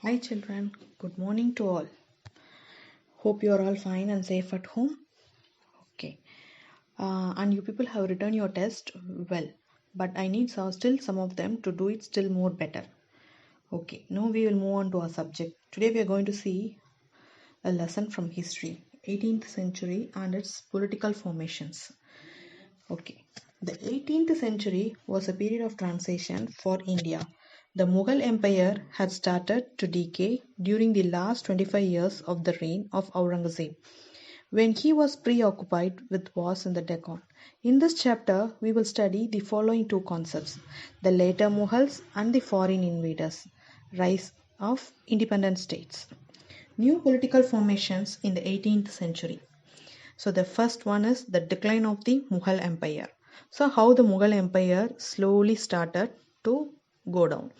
Hi children, good morning to all. Hope you are all fine and safe at home. Okay. And you people have written your test well, but I need still some of them to do it still more better. Okay, now we will move on to our subject. Today we are going to see a lesson from history, 18th century and its political formations. Okay, the 18th century was a period of transition for India. The Mughal Empire had started to decay during the last 25 years of the reign of Aurangzeb, when he was preoccupied with wars in the Deccan. In this chapter, we will study the following two concepts: the later Mughals and the foreign invaders, rise of independent states. New political formations in the 18th century. So the first one is the decline of the Mughal Empire. So how the Mughal Empire slowly started to go down.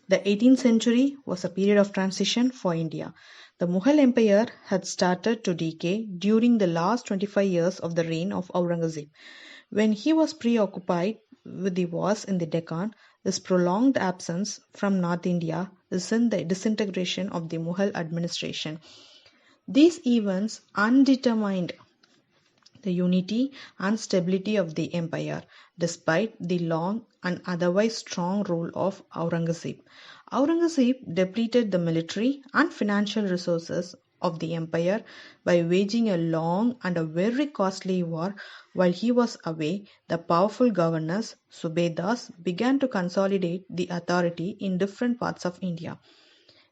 The 18th century was a period of transition for India. The Mughal Empire had started to decay during the last 25 years of the reign of Aurangzeb. When he was preoccupied with the wars in the Deccan, his prolonged absence from North India is in the disintegration of the Mughal administration. These events undetermined the unity and stability of the empire, despite the long and otherwise strong rule of Aurangzeb. Aurangzeb depleted the military and financial resources of the empire by waging a long and a very costly war. While he was away, the powerful governors, Subedas, began to consolidate the authority in different parts of India.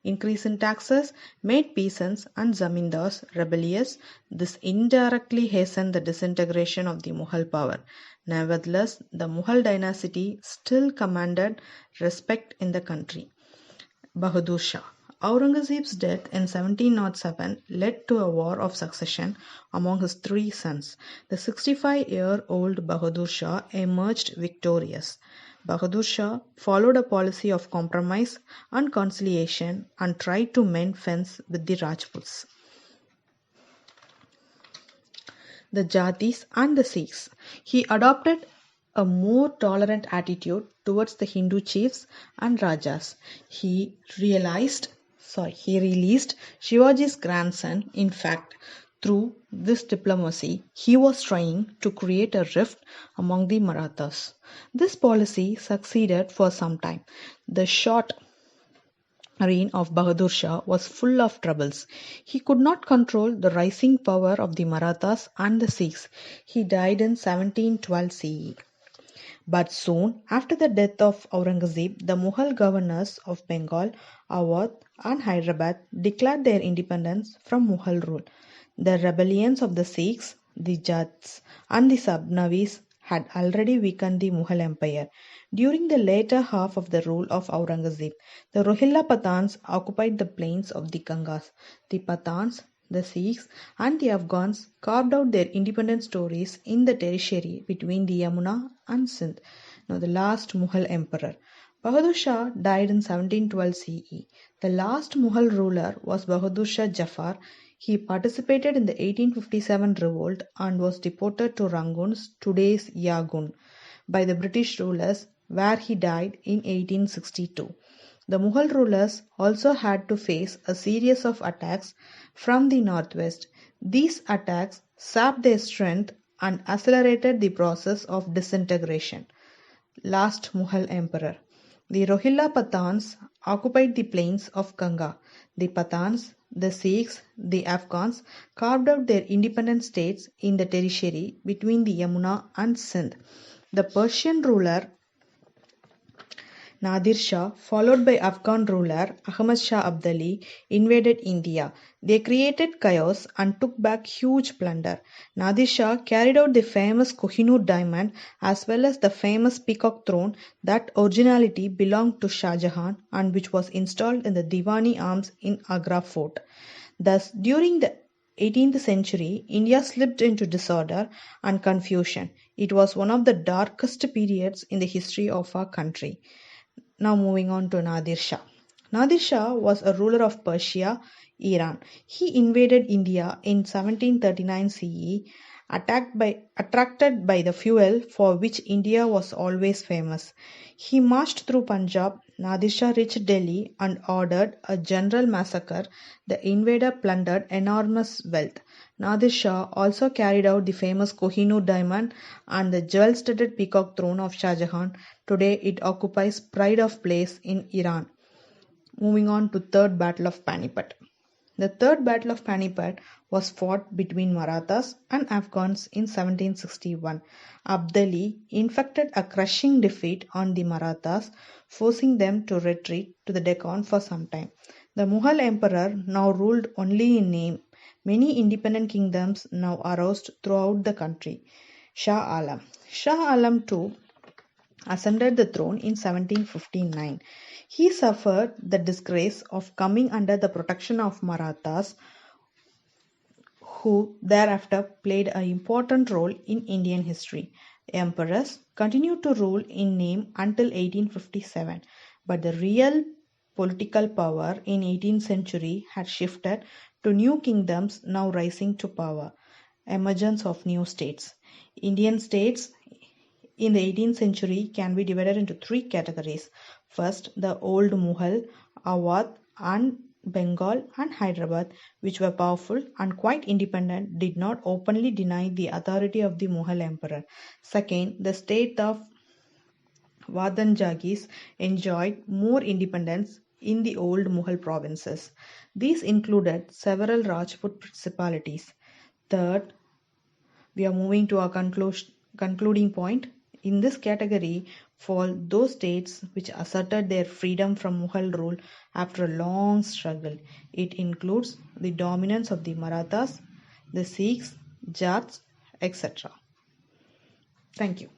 Increase in taxes made peasants and zamindars rebellious. This indirectly hastened the disintegration of the Mughal power. Nevertheless, the Mughal dynasty still commanded respect in the country. Bahadur Shah. Aurangzeb's death in 1707 led to a war of succession among his three sons. The 65-year-old Bahadur Shah emerged victorious. Bahadur Shah followed a policy of compromise and conciliation and tried to mend fence with the Rajputs, the Jatis, and the Sikhs. He adopted a more tolerant attitude towards the Hindu chiefs and Rajas. He released Shivaji's grandson. In fact, through this diplomacy, he was trying to create a rift among the Marathas. This policy succeeded for some time. The short reign of Bahadur Shah was full of troubles. He could not control the rising power of the Marathas and the Sikhs. He died in 1712 CE. But soon after the death of Aurangzeb, the Mughal governors of Bengal, Awadh, and Hyderabad declared their independence from Mughal rule. The rebellions of the Sikhs, the Jats, and the Sabnavis had already weakened the Mughal Empire. During the later half of the rule of Aurangzeb, the Rohilla Pathans occupied the plains of the Gangas. The Pathans, the Sikhs, and the Afghans carved out their independent stories in the territory between the Yamuna and Sindh. Now, the last Mughal emperor. Bahadur Shah died in 1712 CE. The last Mughal ruler was Bahadur Shah Jafar. He participated in the 1857 revolt and was deported to Rangoon, today's Yangon, by the British rulers, where he died in 1862. The Mughal rulers also had to face a series of attacks from the northwest. These attacks sapped their strength and accelerated the process of disintegration. Last Mughal emperor. The Rohilla Pathans occupied the plains of Ganga. The Pathans, the Sikhs, the Afghans carved out their independent states in the territory between the Yamuna and Sindh. The Persian ruler Nadir Shah, followed by Afghan ruler Ahmad Shah Abdali, invaded India. They created chaos and took back huge plunder. Nadir Shah carried out the famous Kohinoor diamond as well as the famous peacock throne that originally belonged to Shah Jahan and which was installed in the Diwani Arms in Agra fort. Thus, during the 18th century, India slipped into disorder and confusion. It was one of the darkest periods in the history of our country. Now moving on to Nadir Shah. Nadir Shah was a ruler of Persia, Iran. He invaded India in 1739 CE attracted by the fuel for which India was always famous. He marched through Punjab. Nadir Shah reached Delhi and ordered a general massacre. The invader plundered enormous wealth. Nadir Shah also carried out the famous Kohinoor diamond and the jewel-studded peacock throne of Shah Jahan. Today it occupies pride of place in Iran. Moving on to Third Battle of Panipat. The Third Battle of Panipat was fought between Marathas and Afghans in 1761. Abdali inflicted a crushing defeat on the Marathas, forcing them to retreat to the Deccan for some time. The Mughal emperor now ruled only in name. Many independent kingdoms now arose throughout the country. Shah Alam. Shah Alam too ascended the throne in 1759. He suffered the disgrace of coming under the protection of Marathas, who thereafter played an important role in Indian history. Emperors continued to rule in name until 1857, but the real political power in 18th century had shifted to new kingdoms now rising to power. Emergence of new states. Indian states in the 18th century can be divided into three categories. First, the old Mughal, Awadh, and Bengal and Hyderabad, which were powerful and quite independent, did not openly deny the authority of the Mughal emperor. Second, the state of Vadhanjagis enjoyed more independence in the old Mughal provinces. These included several Rajput principalities. Third, we are moving to our concluding point. In this category fall those states which asserted their freedom from Mughal rule after a long struggle. It includes the dominance of the Marathas, the Sikhs, Jats, etc. Thank you.